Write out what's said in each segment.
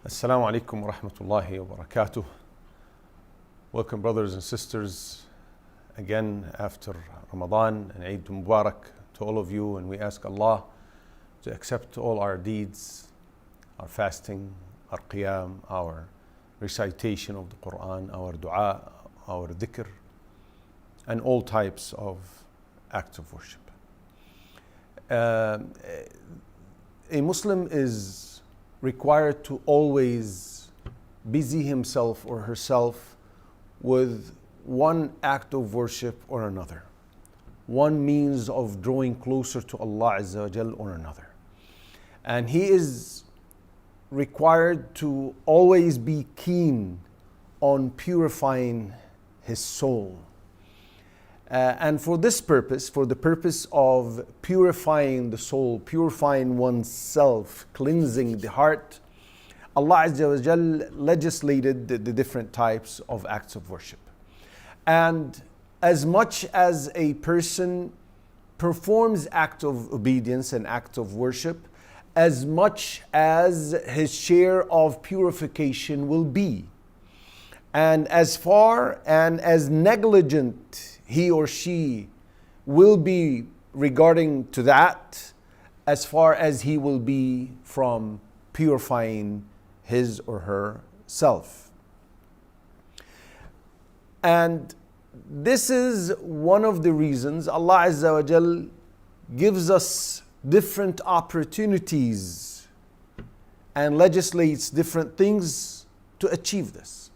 Assalamu alaikum wa rahmatullahi wa barakatuh. Welcome, brothers and sisters, again after Ramadan and Eid Mubarak to all of you. And we ask Allah to accept all our deeds, our fasting, our qiyam, our recitation of the Quran, our dua, our dhikr, and all types of acts of worship. A Muslim is required to always busy himself or herself with one act of worship or another, one means of drawing closer to Allah Azza wa Jal or another. And he is required to always be keen on purifying his soul. And for this purpose, for the purpose of purifying the soul, purifying oneself, cleansing the heart, Allah Azza wa Jal legislated the different types of acts of worship. And as much as a person performs acts of obedience and acts of worship, as much as his share of purification will be. And as far and as negligent he or she will be regarding to that, as far as he will be from purifying his or her self. And this is one of the reasons Allah Azza wa Jal gives us different opportunities and legislates different things to achieve this.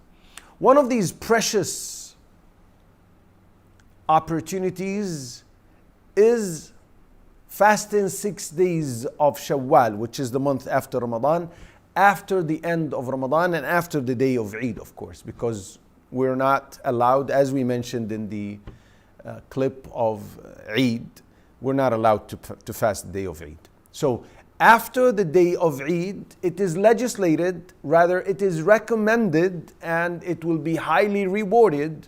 One of these precious opportunities is fasting 6 days of Shawwal, which is the month after Ramadan, after the end of Ramadan and after the day of Eid, of course, because we're not allowed, as we mentioned in the clip of Eid, we're not allowed to fast the day of Eid. So after the day of Eid, it is legislated, rather it is recommended, and it will be highly rewarded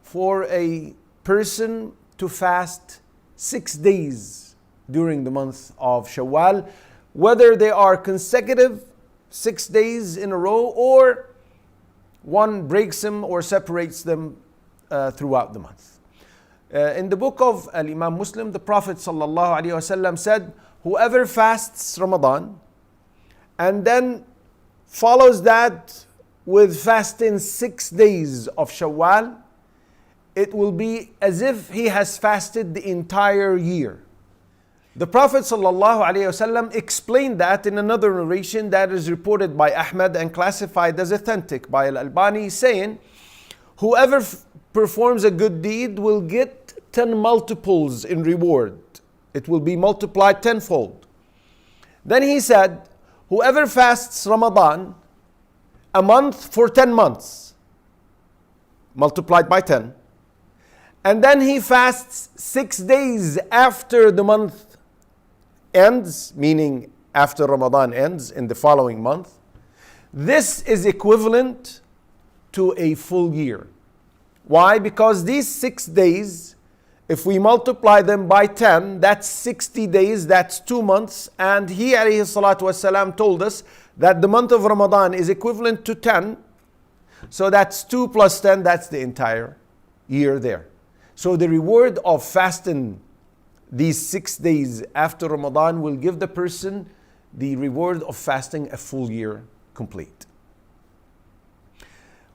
for a person to fast 6 days during the month of Shawwal, whether they are consecutive 6 days in a row or one breaks them or separates them throughout the month. In the book of Imam Muslim, the Prophet ﷺ said, whoever fasts Ramadan and then follows that with fasting 6 days of Shawwal, it will be as if he has fasted the entire year. The Prophet ﷺ explained that in another narration that is reported by Ahmad and classified as authentic by Al-Albani, saying, whoever performs a good deed will get 10 multiples in reward. It will be multiplied tenfold. Then he said, whoever fasts Ramadan a month for 10 months, multiplied by 10, and then he fasts 6 days after the month ends, meaning after Ramadan ends in the following month, this is equivalent to a full year. Why? Because these 6 days, if we multiply them by 10, that's 60 days, that's 2 months. And he alayhi salatu wasalam told us that the month of Ramadan is equivalent to 10. So that's 2 plus 10, that's the entire year there. So the reward of fasting these 6 days after Ramadan will give the person the reward of fasting a full year complete.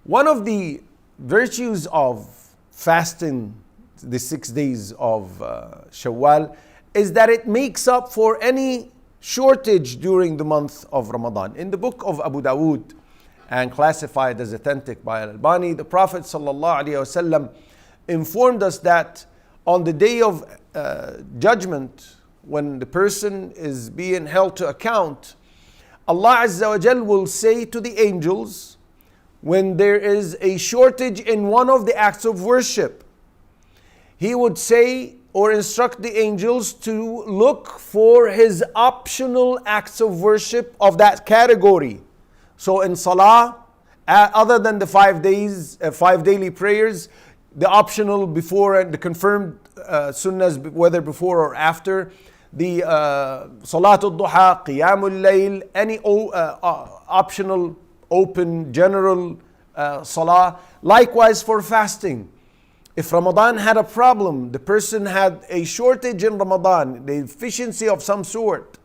One of the virtues of fasting the 6 days of Shawwal is that it makes up for any shortage during the month of Ramadan. In the book of Abu Dawood and classified as authentic by Al-Albani, the Prophet ﷺ informed us that on the day of judgment, when the person is being held to account, Allah Azza wa Jal will say to the angels, when there is a shortage in one of the acts of worship, He would say or instruct the angels to look for his optional acts of worship of that category. So in Salah, other than the 5 days, 5 daily prayers, the optional before and the confirmed sunnahs, whether before or after, the Salatul Duha, Qiyamul Layl, any optional open general salah. Likewise for fasting. If Ramadan had a problem, the person had a shortage in Ramadan, the deficiency of some sort,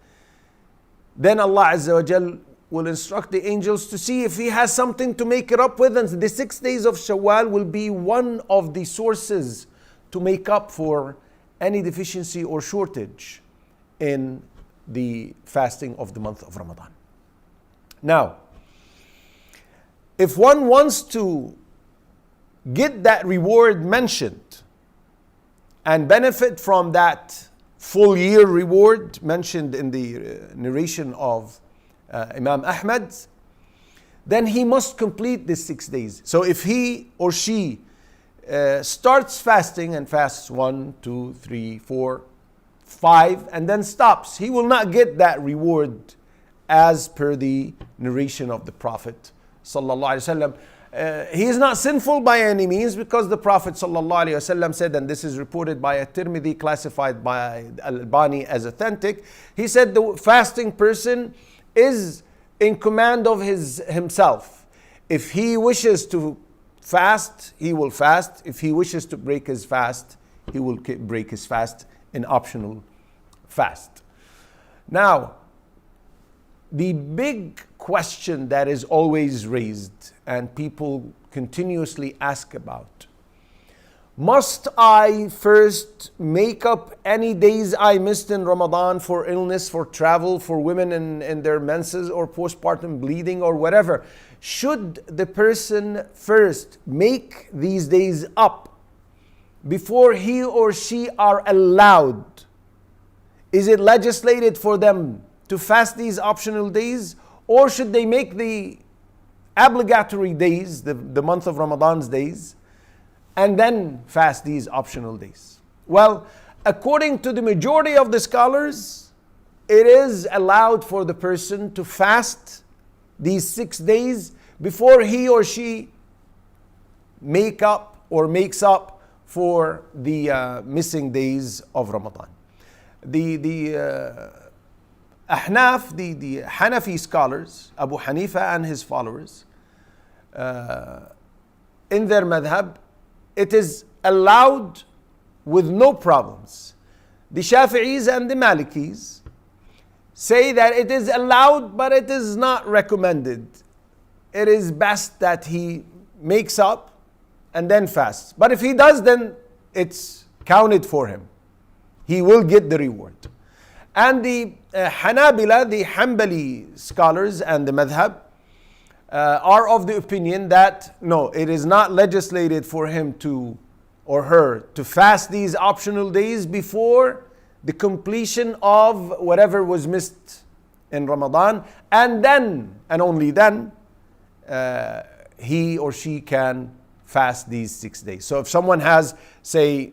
then Allah Azza wa Jal will instruct the angels to see if he has something to make it up with, and the 6 days of Shawwal will be one of the sources to make up for any deficiency or shortage in the fasting of the month of Ramadan. Now, if one wants to get that reward mentioned and benefit from that full year reward mentioned in the narration of Imam Ahmad, then he must complete the 6 days. So if he or she starts fasting and fasts 1, 2, 3, 4, 5 and then stops, he will not get that reward as per the narration of the Prophet sallallahu alaihi wasallam. He is not sinful by any means, because the Prophet sallallahu alaihi wasallam said, and this is reported by at-Tirmidhi, classified by Al-Albani as authentic, he said the fasting person is in command of himself. If he wishes to fast, he will fast. If he wishes to break his fast, he will break his fast in optional fast. Now, the big question that is always raised and people continuously ask about: must I first make up any days I missed in Ramadan for illness, for travel, for women in their menses or postpartum bleeding or whatever? Should the person first make these days up before he or she are allowed? Is it legislated for them to fast these optional days, or should they make the obligatory days, the month of Ramadan's days, and then fast these optional days? Well, according to the majority of the scholars, it is allowed for the person to fast these 6 days before he or she makes up for the missing days of Ramadan. The Ahnaf, the Hanafi scholars, Abu Hanifa and his followers, in their madhab, it is allowed with no problems. The Shafi'is and the Malikis say that it is allowed, but it is not recommended. It is best that he makes up and then fasts. But if he does, then it's counted for him. He will get the reward. And the Hanabila, the Hanbali scholars and the madhab, are of the opinion that no, it is not legislated for him to, or her, to fast these optional days before the completion of whatever was missed in Ramadan, and then, and only then, he or she can fast these 6 days. So if someone has, say,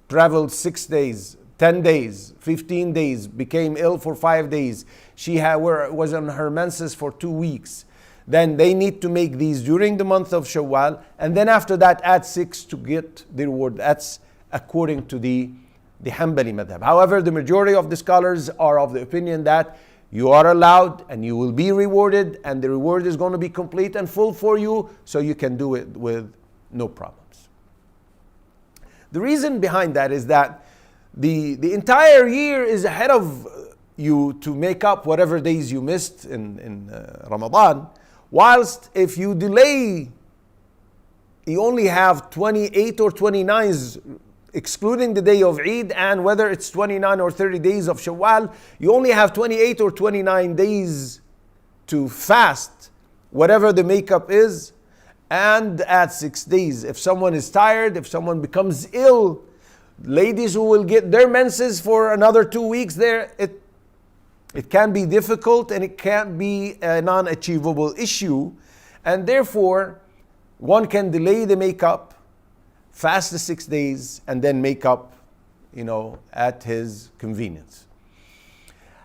traveled 6 days, 10 days, 15 days, became ill for 5 days, she was on her menses for 2 weeks, then they need to make these during the month of Shawwal, and then after that add 6 to get the reward. That's according to the Hanbali madhab. However, the majority of the scholars are of the opinion that you are allowed and you will be rewarded, and the reward is going to be complete and full for you, so you can do it with no problems. The reason behind that is that the entire year is ahead of you to make up whatever days you missed in Ramadan. Whilst if you delay, you only have 28 or 29s, excluding the day of Eid, and whether it's 29 or 30 days of Shawwal, you only have 28 or 29 days to fast whatever the makeup is, and add 6 days. If someone is tired, if someone becomes ill, ladies who will get their menses for another 2 weeks there, it can be difficult and it can't be a non-achievable issue. And therefore, one can delay the makeup, fast the 6 days, and then make up, at his convenience.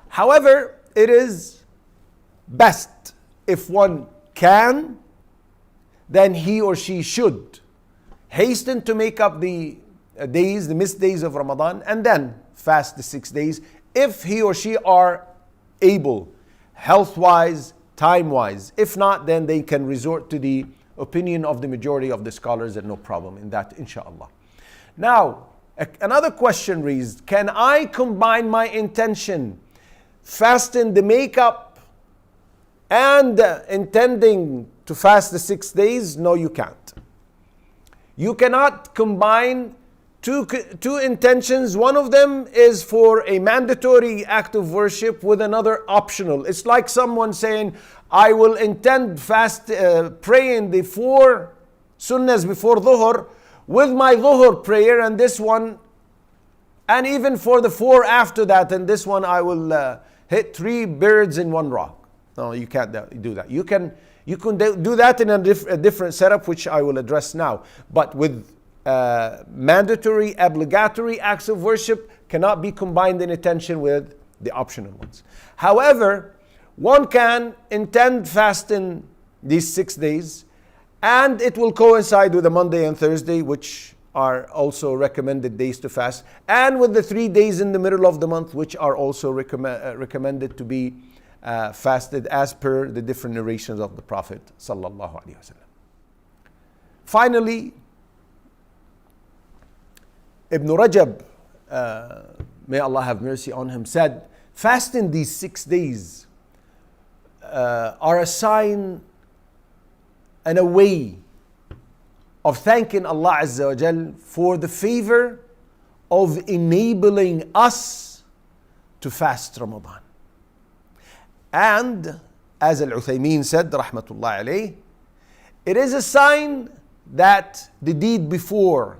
However, it is best if one can, then he or she should hasten to make up the days, the missed days of Ramadan, and then fast the 6 days if he or she are able, health-wise, time-wise. If not, then they can resort to the opinion of the majority of the scholars, and no problem in that, inshallah. Now, another question raised: can I combine my intention, fasting the makeup and intending to fast the 6 days? No, you can't. You cannot combine two intentions. One of them is for a mandatory act of worship with another optional. It's like someone saying, I will intend praying the 4 sunnahs before dhuhr with my dhuhr prayer, and this one, and even for the 4 after that, and this one I will hit 3 birds in one rock. No, you can't do that. You can do that in a different setup, which I will address now. But with mandatory, obligatory acts of worship cannot be combined in attention with the optional ones. However, one can intend fasting these 6 days, and it will coincide with the Monday and Thursday, which are also recommended days to fast, and with the 3 days in the middle of the month, which are also recommended to be fasted as per the different narrations of the Prophet sallallahu alaihi wasallam. Finally, Ibn Rajab, may Allah have mercy on him, said, fasting these 6 days are a sign and a way of thanking Allah Azza wa Jal for the favor of enabling us to fast Ramadan. And as Al-Uthaymeen said, rahmatullah alayh, it is a sign that the deed before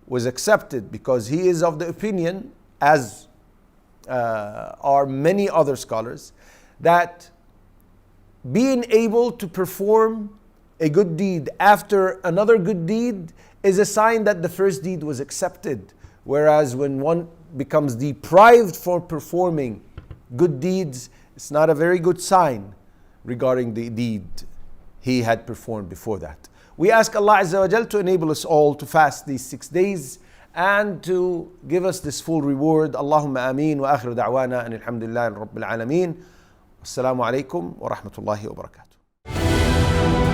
was accepted, because he is of the opinion, as are many other scholars, that being able to perform a good deed after another good deed is a sign that the first deed was accepted. Whereas when one becomes deprived for performing good deeds, it's not a very good sign regarding the deed he had performed before that. We ask Allah Azza wa Jal to enable us all to fast these 6 days and to give us this full reward. Allahumma ameen wa akhiru da'wana and alhamdulillahi rabbil alameen. Assalamu alaikum wa rahmatullahi wa barakatuh.